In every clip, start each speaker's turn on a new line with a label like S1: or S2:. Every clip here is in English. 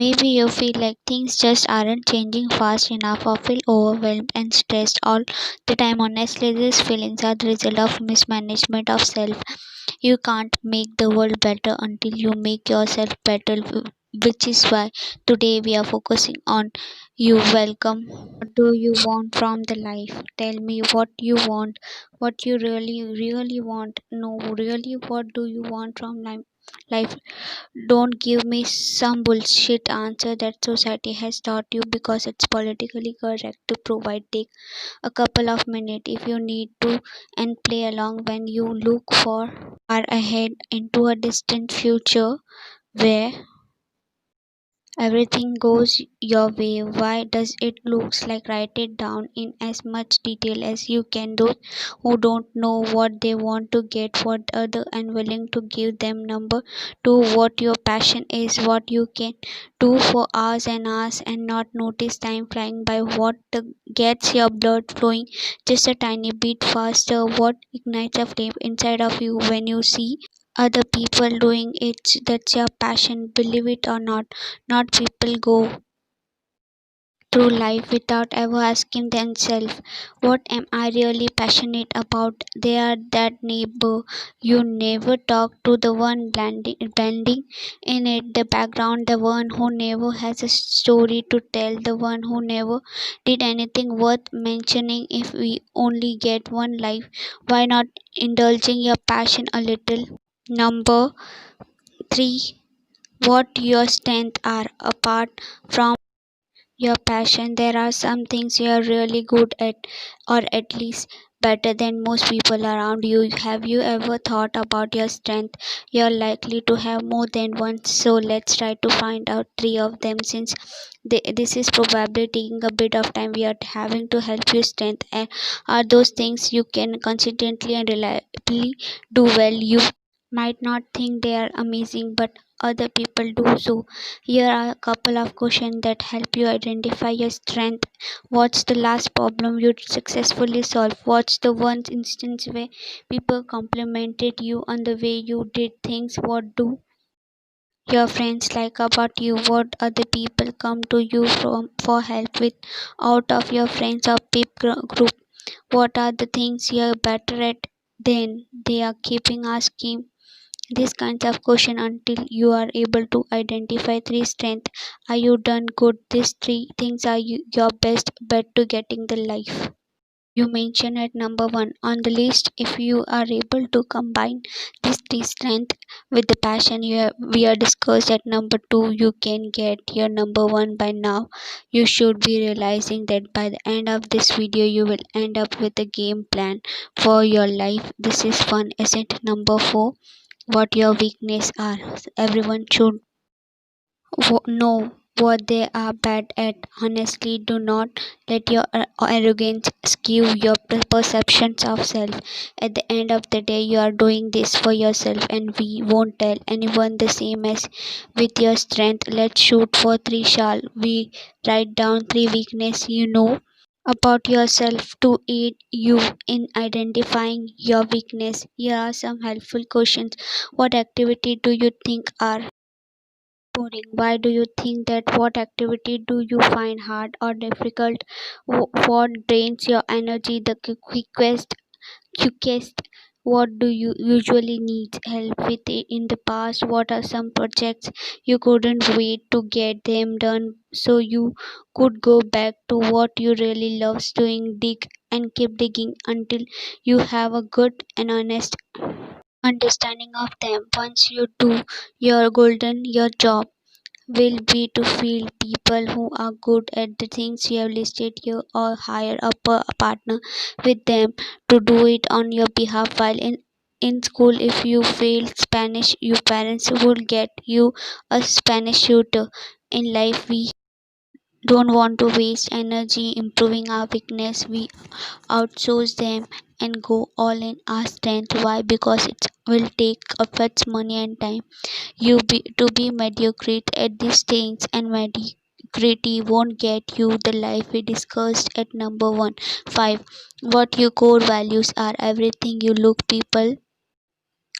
S1: Maybe you feel like things just aren't changing fast enough or feel overwhelmed and stressed all the time. Honestly, these feelings are the result of mismanagement of self. You can't make the world better until you make yourself better, which is why today we are focusing on you. Welcome. What do you want from the life? Tell me what you want, what you really want. No, really, what do you want from life? Don't give me some bullshit answer that society has taught you because it's politically correct to provide. Take a couple of minutes if you need to and play along when you look far ahead into a distant future where everything goes your way. Why does it looks like? Write it down in as much detail as you can. Those who don't know what they want to get what other and willing to give them number to what your passion is, what you can do for hours and hours and not notice time flying by, what gets your blood flowing just a tiny bit faster, what ignites a flame inside of you when you see other people doing it. That's your passion, believe it or not. Not people go through life without ever asking themselves, what am I really passionate about? They are that neighbor you never talk to, the one blending in it, the background, the one who never has a story to tell, the one who never did anything worth mentioning. If we only get one life, why not indulging your passion a little? Number 3, what your strengths are apart from your passion. There are some things you are really good at, or at least better than most people around you. Have you ever thought about your strength? You're likely to have more than one, so let's try to find out 3 of them. Since this is probably taking a bit of time, we are having to help you strength and are those things you can consistently and reliably do well. You might not think they are amazing, but other people do. So here are a couple of questions that help you identify your strength. What's the last problem you successfully solved? What's the one instance where people complimented you on the way you did things? What do your friends like about you? What other people come to you from for help with out of your friends or group? What are the things you're better at than they are keeping asking these kinds of question until you are able to identify 3 strengths? Are you done good? These 3 things are your best bet to getting the life you mention at number 1 on the list. If you are able to combine these 3 strengths with the passion we are discussed at number 2, you can get your number 1 by now. You should be realizing that by the end of this video you will end up with a game plan for your life. This is fun, isn't? Number 4, what your weakness are. Everyone should know what they are bad at. Honestly, do not let your arrogance skew your perceptions of self. At the end of the day, you are doing this for yourself, and we won't tell anyone. The same as with your strength. Let's shoot for 3. Shall we write down 3 weakness you know about yourself to aid you in identifying your weakness? Here are some helpful questions. What activity do you think are boring? Why do you think that? What activity do you find hard or difficult? What drains your energy the quickest? What do you usually need help with in the past? What are some projects you couldn't wait to get them done so you could go back to what you really loves doing? Dig and keep digging until you have a good and honest understanding of them. Once you do, your job will be to field people who are good at the things you have listed here or hire a partner with them to do it on your behalf. While in school, if you fail Spanish, your parents will get you a Spanish tutor. In life, we don't want to waste energy improving our weakness. We outsource them and go all in our strength. Why? Because it will take efforts, money, and time. To be mediocre at these things, and mediocrity won't get you the life we discussed at number 1. 5, what your core values are. Everything you look people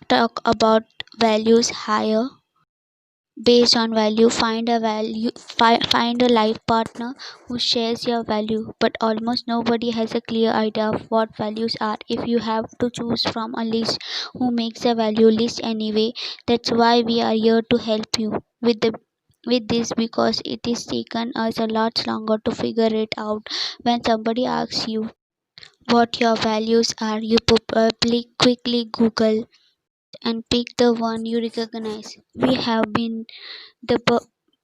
S1: talk about values higher based on value. Find a life partner who shares your value, but almost nobody has a clear idea of what values are. If you have to choose from a list, who makes a value list anyway? That's why we are here to help you with this, because it is taken us a lot longer to figure it out. When somebody asks you what your values are, you probably quickly Google and pick the one you recognize. We have been the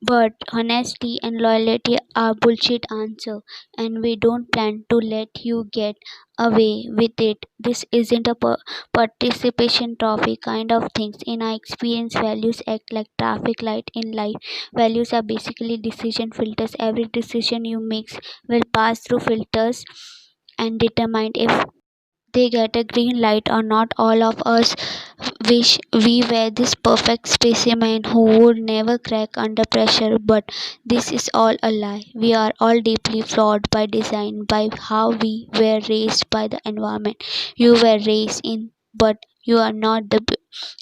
S1: but honesty and loyalty are bullshit answer, and we don't plan to let you get away with it. This isn't a participation trophy kind of things. In our experience, values act like traffic light in life. Values are basically decision filters. Every decision you make will pass through filters and determine if they get a green light or not. All of us wish we were this perfect specimen who would never crack under pressure, but this is all a lie. We are all deeply flawed by design, by how we were raised, by the environment you were raised in. But you are not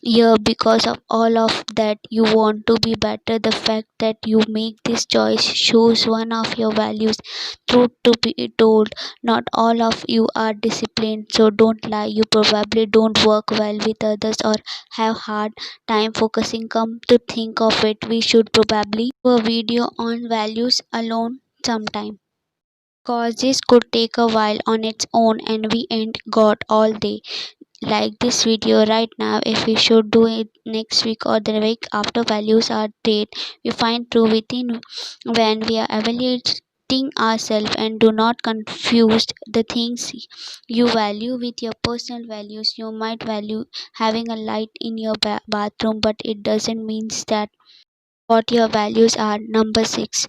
S1: here because of all of that. You want to be better. The fact that you make this choice shows one of your values. Truth to be told, not all of you are disciplined, so don't lie. You probably don't work well with others or have hard time focusing. Come to think of it, we should probably do a video on values alone sometime. Cause this could take a while on its own and we ain't got all day like this video right now. If we should do it next week or the week after. Values are trait we find true within when we are evaluating ourselves, and do not confuse the things you value with your personal values. You might value having a light in your bathroom, but it doesn't mean that what your values are. Number 6,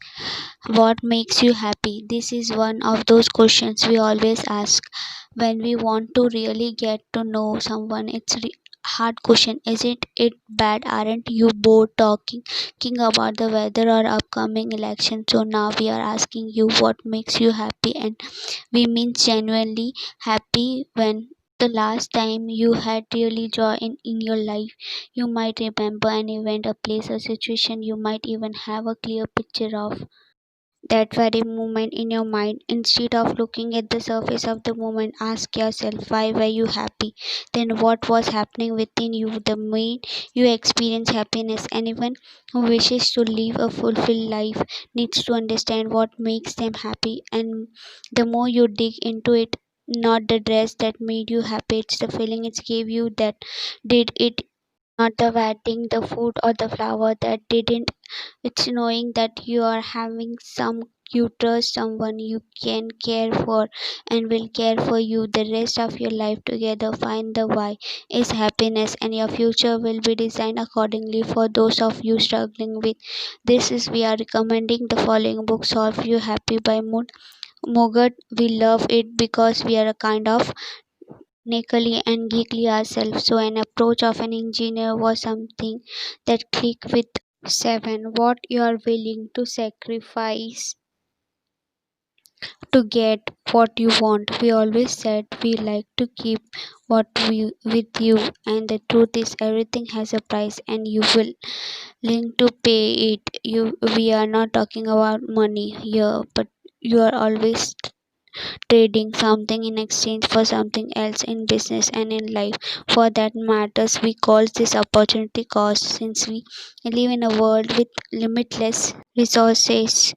S1: what makes you happy? This is one of those questions we always ask when we want to really get to know someone. It's a hard question, isn't it? Bad, aren't you bored talking about the weather or upcoming election? So now we are asking you what makes you happy, and we mean genuinely happy. When the last time you had really joy in your life? You might remember an event, a place, a situation. You might even have a clear picture of that very moment in your mind. Instead of looking at the surface of the moment, ask yourself, why were you happy? Then what was happening within you the made you experience happiness? Anyone who wishes to live a fulfilled life needs to understand what makes them happy, and the more you dig into it, not the dress that made you happy, it's the feeling it gave you that did it. Not the wedding, the food, or the flower that didn't. It's knowing that you are having some, you trust someone you can care for and will care for you the rest of your life together. Find the why is happiness, and your future will be designed accordingly. For those of you struggling with this, is we are recommending the following book: Solve You Happy by Moon Mogat. We love it because we are a kind of technically and geekly ourselves, so an approach of an engineer was something that clicked with. 7, what you are willing to sacrifice to get what you want. We always said we like to keep what we with you, and the truth is everything has a price and you will willing to pay it. We are not talking about money here, but you are always trading something in exchange for something else in business and in life for that matters. We call this opportunity cost. Since we live in a world with limitless resources,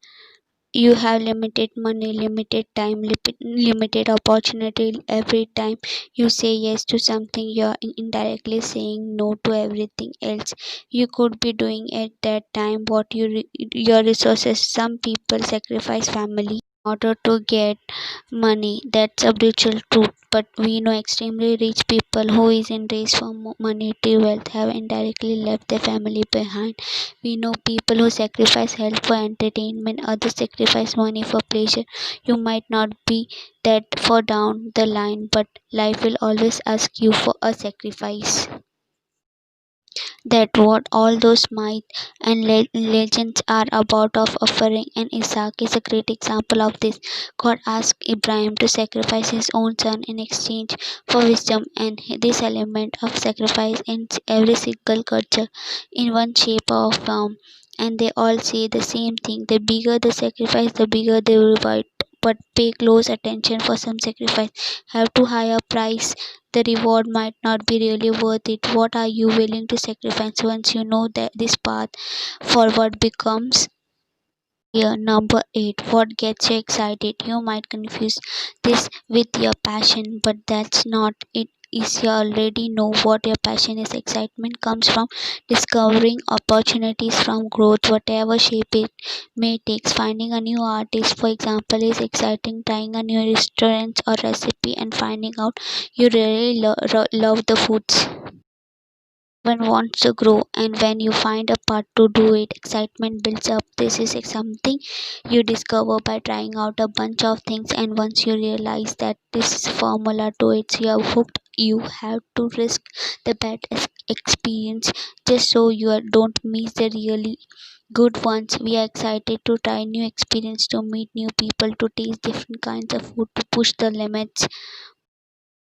S1: you have limited money, limited time, limited opportunity. Every time you say yes to something, you're indirectly saying no to everything else you could be doing at that time. Your resources. Some people sacrifice family in order to get money. That's a brutal truth. But we know extremely rich people who is in race for monetary wealth have indirectly left their family behind. We know people who sacrifice health for entertainment, others sacrifice money for pleasure. You might not be that far down the line, but life will always ask you for a sacrifice. That what all those myths and legends are about of offering, and Isaac is a great example of this. God asked Abraham to sacrifice his own son in exchange for wisdom, and this element of sacrifice in every single culture in one shape or form, and they all say the same thing: the bigger the sacrifice, the bigger the reward. But pay close attention, for some sacrifice have too high a price, the reward might not be really worth it. What are you willing to sacrifice once you know that this path forward becomes clear? Number 8. What gets you excited? You might confuse this with your passion, but that's not it. Is you already know what your passion is. Excitement comes from discovering opportunities, from growth, whatever shape it may take. Finding a new artist, for example, is exciting. Trying a new restaurant or recipe and finding out you really love the foods one wants to grow, and when you find a path to do it, excitement builds up. This is something you discover by trying out a bunch of things, and once you realize that this is formula to it, you are hooked. You have to risk the bad experience just so you don't miss the really good ones. We are excited to try new experience, to meet new people, to taste different kinds of food, to push the limits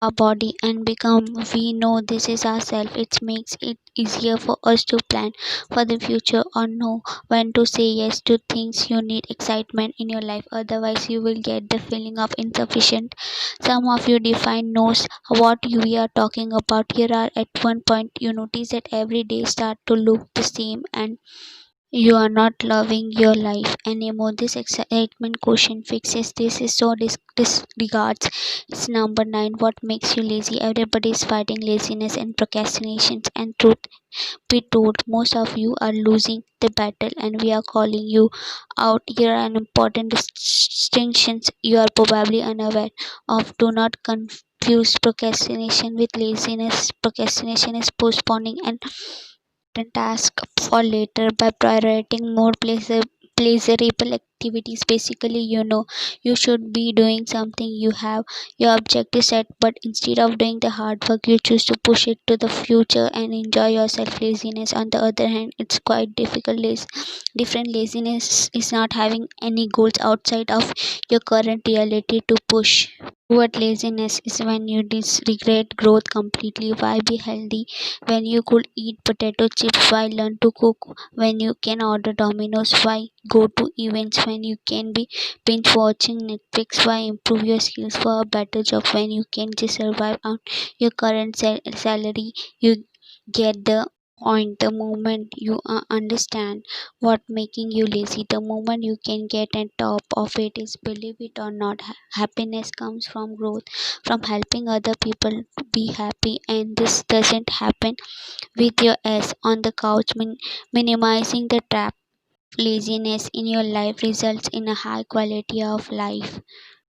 S1: our body and become we know this is ourselves. It makes it easier for us to plan for the future or know when to say yes to things. You need excitement in your life, otherwise you will get the feeling of insufficient. Some of you define knows what we are talking about. Here are at one point you notice that every day start to look the same, and you are not loving your life anymore. This excitement quotient fixes this is so disregards. It's number 9. What makes you lazy? Everybody is fighting laziness and procrastinations, and truth be told, most of you are losing the battle, and we are calling you out. Here are an important distinctions you are probably unaware of. Do not confuse procrastination with laziness. Procrastination is postponing and task for later by prioritizing more pleasurable activities. Basically, you know you should be doing something, you have your objective set, but instead of doing the hard work, you choose to push it to the future and enjoy yourself. Laziness, on the other hand, it's quite difficult. Different laziness is not having any goals outside of your current reality to push. What laziness is when you disregard growth completely. Why be healthy when you could eat potato chips? Why learn to cook when you can order Domino's? Why go to events when you can be binge watching Netflix? Why improve your skills for a better job when you can just survive on your current salary? You get the point. The moment you understand what making you lazy, the moment you can get on top of it is, believe it or not, happiness comes from growth, from helping other people to be happy, and this doesn't happen with your ass on the couch. Minimizing the trap laziness in your life results in a high quality of life.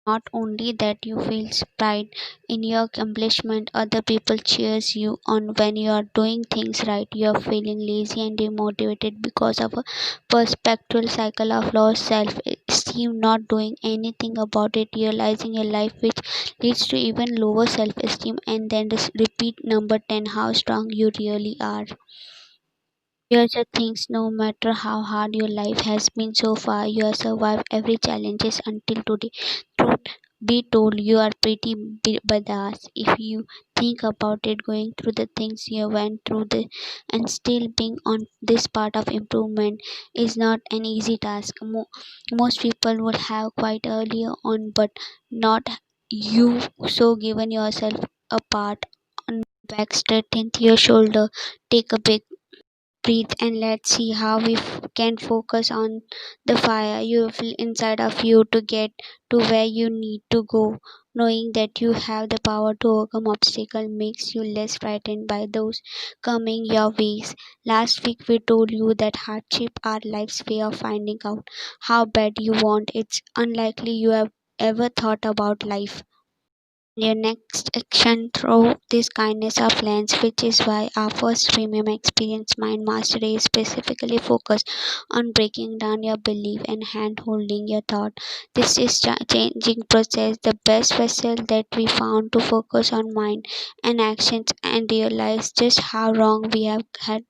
S1: Not only that, you feel pride in your accomplishment. Other people cheers you on when you are doing things right. You are feeling lazy and demotivated because of a perpetual cycle of low self-esteem. Not doing anything about it, realizing your life, which leads to even lower self-esteem. And then repeat number 10: how strong you really are. Here's the things: no matter how hard your life has been so far, you have survived every challenges until today. Truth be told, you are pretty badass if you think about it. Going through the things you went through and still being on this part of improvement is not an easy task. Most people would have quite earlier on, but not you. So given yourself a pat on the back, straighten your shoulder, take a big breathe, and let's see how we can focus on the fire you feel inside of you to get to where you need to go. Knowing that you have the power to overcome obstacle makes you less frightened by those coming your ways. Last week we told you that hardship are life's way of finding out how bad you want. It's unlikely you have ever thought about life Your next action through this kindness of lens, which is why our first premium experience, Mind Mastery, is specifically focused on breaking down your belief and hand holding your thought. This is changing process, the best vessel that we found to focus on mind and actions and realize just how wrong we have had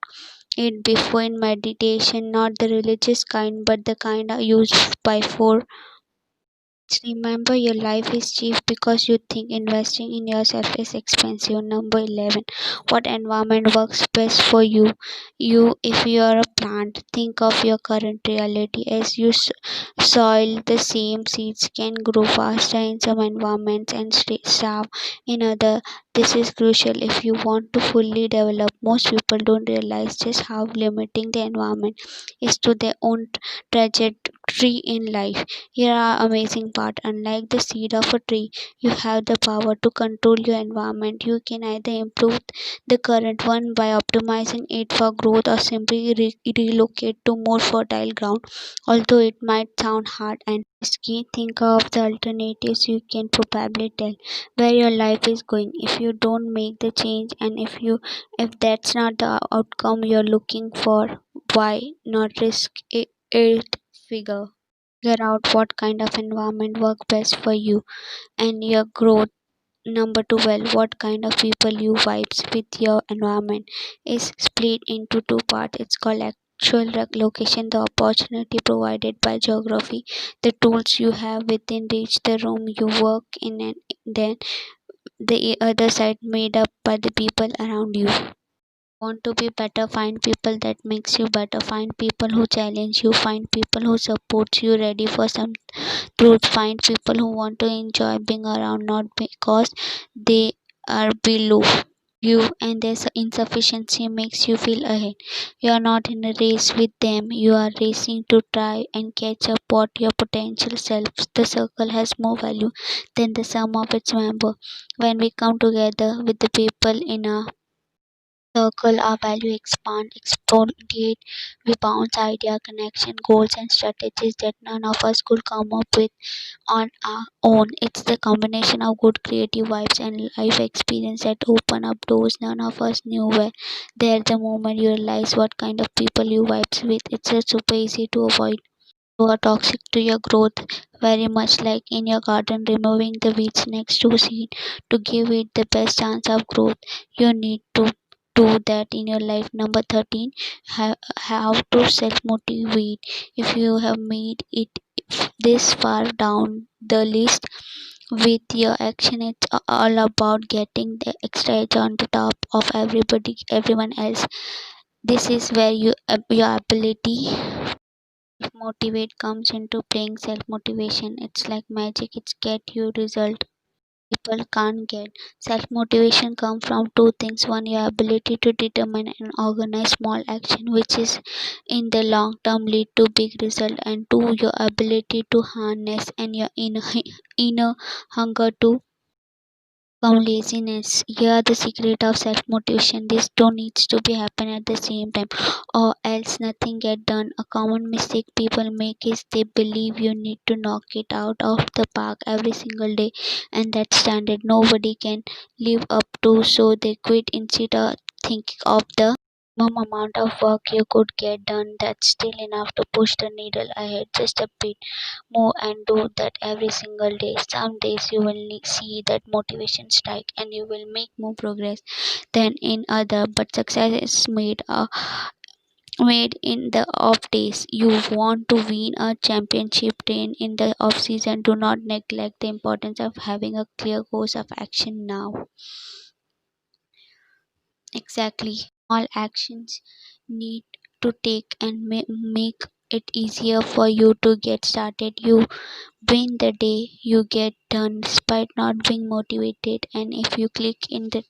S1: it before in meditation, not the religious kind, but the kind used by four. Remember, your life is cheap because you think investing in yourself is expensive. Number 11. What environment works best for you? If you are a plant, think of your current reality as you soil. The same seeds can grow faster in some environments and starve in other. This is crucial if you want to fully develop. Most people don't realize just how limiting the environment is to their own trajectory in life. Here are amazing part. Unlike the seed of a tree, you have the power to control your environment. You can either improve the current one by optimizing it for growth or simply relocate to more fertile ground. Although it might sound hard and risky, think of the alternatives. You can probably tell where your life is going if you don't make the change, and if that's not the outcome you're looking for, why not risk it? Figure out what kind of environment work best for you and your growth. Number 12. What kind of people you vibes with your environment is split into two parts. It's called actual location, the opportunity provided by geography, the tools you have within reach, the room you work in, and then the other side made up by the people around you. Want to be better, find people that makes you better, find people who challenge you, find people who support you, ready for some truth, find people who want to enjoy being around, not because they are below you and their insufficiency makes you feel ahead. You are not in a race with them, you are racing to try and catch up what your potential self. The circle has more value than the sum of its member. When we come together with the people in a circle, our value expand, exploded. We bounce idea, connection, goals, and strategies that none of us could come up with on our own. It's the combination of good creative vibes and life experience that open up doors none of us knew were there. The moment you realize what kind of people you vibes with, it's super easy to avoid who are toxic to your growth. Very much like in your garden, removing the weeds next to seed to give it the best chance of growth. You need to do that in your life. Number 13. How to self motivate. If you have made it this far down the list with your action, it's all about getting the extra edge on the top of everyone else. This is where your ability motivate comes into playing. Self motivation, it's like magic. It's get you result people can't get. Self motivation comes from two things: one, your ability to determine and organize small action which is in the long term lead to big result, and two, your ability to harness and your inner hunger to from laziness. Here the secret of self motivation. This two needs to be happen at the same time or else nothing get done. A common mistake people make is they believe you need to knock it out of the park every single day, and that standard nobody can live up to, so they quit instead of thinking of the minimum amount of work you could get done that's still enough to push the needle ahead just a bit more, and do that every single day. Some days you will see that motivation strike and you will make more progress than in other, but success is made in the off days. You want to win a championship, train in the off season. Do not neglect the importance of having a clear course of action now. Exactly. All actions need to take and make it easier for you to get started. You win the day you get done despite not being motivated. And if you click in the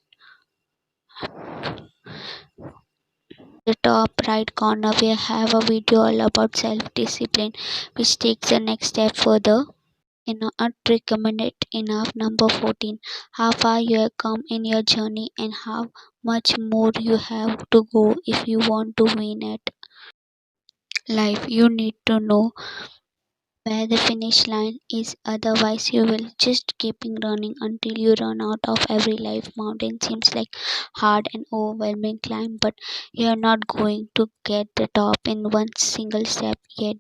S1: top right corner, we have a video all about self discipline, which takes the next step further. Cannot recommend it enough. Number 14. How far you have come in your journey and how much more you have to go if you want to win at life. You need to know where the finish line is. Otherwise, you will just keeping running until you run out of every life. Mountain seems like hard and overwhelming climb, but you're not going to get the top in one single step. Yet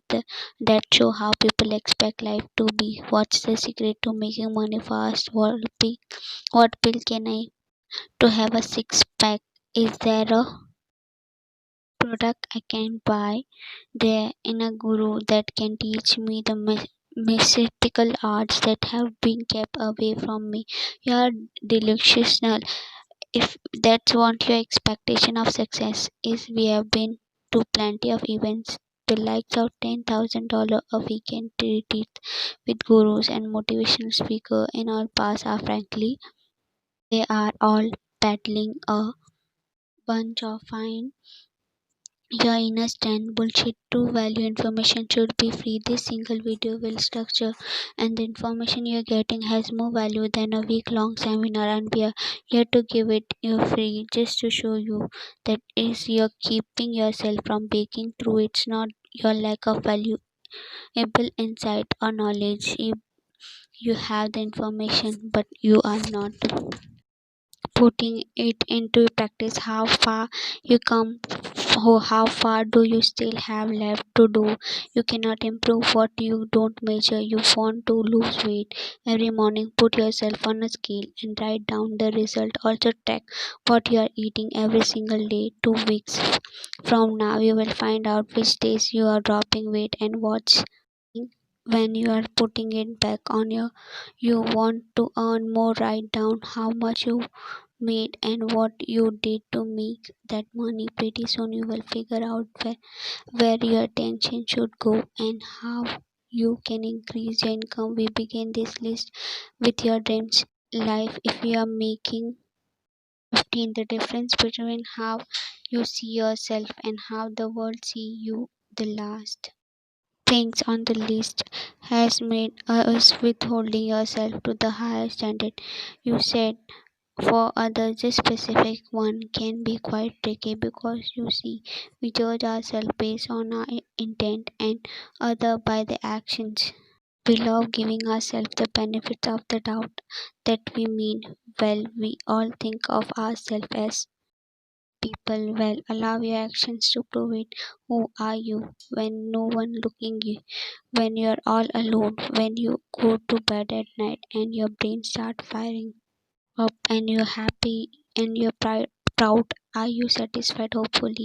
S1: that show how people expect life to be. What's the secret to making money fast? What pill can I to have a six pack? Is there a product I can buy there in a guru that can teach me the mystical arts that have been kept away from me? You are delusional if that's what your expectation of success is. We have been to plenty of events, the likes of $10,000 a weekend retreats with gurus and motivational speakers in our past are frankly, they are all peddling a bunch of fine your inner stand bullshit. True value information should be free. This single video will structure and the information you're getting has more value than a week long seminar, and we are here to give it you free just to show you that is you're keeping yourself from breaking through. It's not your lack of valuable insight or knowledge. You have the information but you are not putting it into practice. How far you come, how far do you still have left to do? You cannot improve what you don't measure. You want to lose weight every morning, put yourself on a scale and write down the result. Also track what you are eating every single day. 2 weeks from now you will find out which days you are dropping weight and what's when you are putting it back on you want to earn more. Write down how much you made and what you did to make that money. Pretty soon you will figure out where your attention should go and how you can increase your income. We begin this list with your dreams life. If you are making 15, the difference between how you see yourself and how the world see you, the last things on the list has made us withholding yourself to the higher standard you said for others. This specific one can be quite tricky because you see, we judge ourselves based on our intent and other by the actions. We love giving ourselves the benefits of the doubt that we mean well. We all think of ourselves as people well. Allow your actions to prove it. Who are you when no one looking you? When you're all alone, when you go to bed at night and your brain start firing up and you're happy and you're proud. Are you satisfied? Hopefully.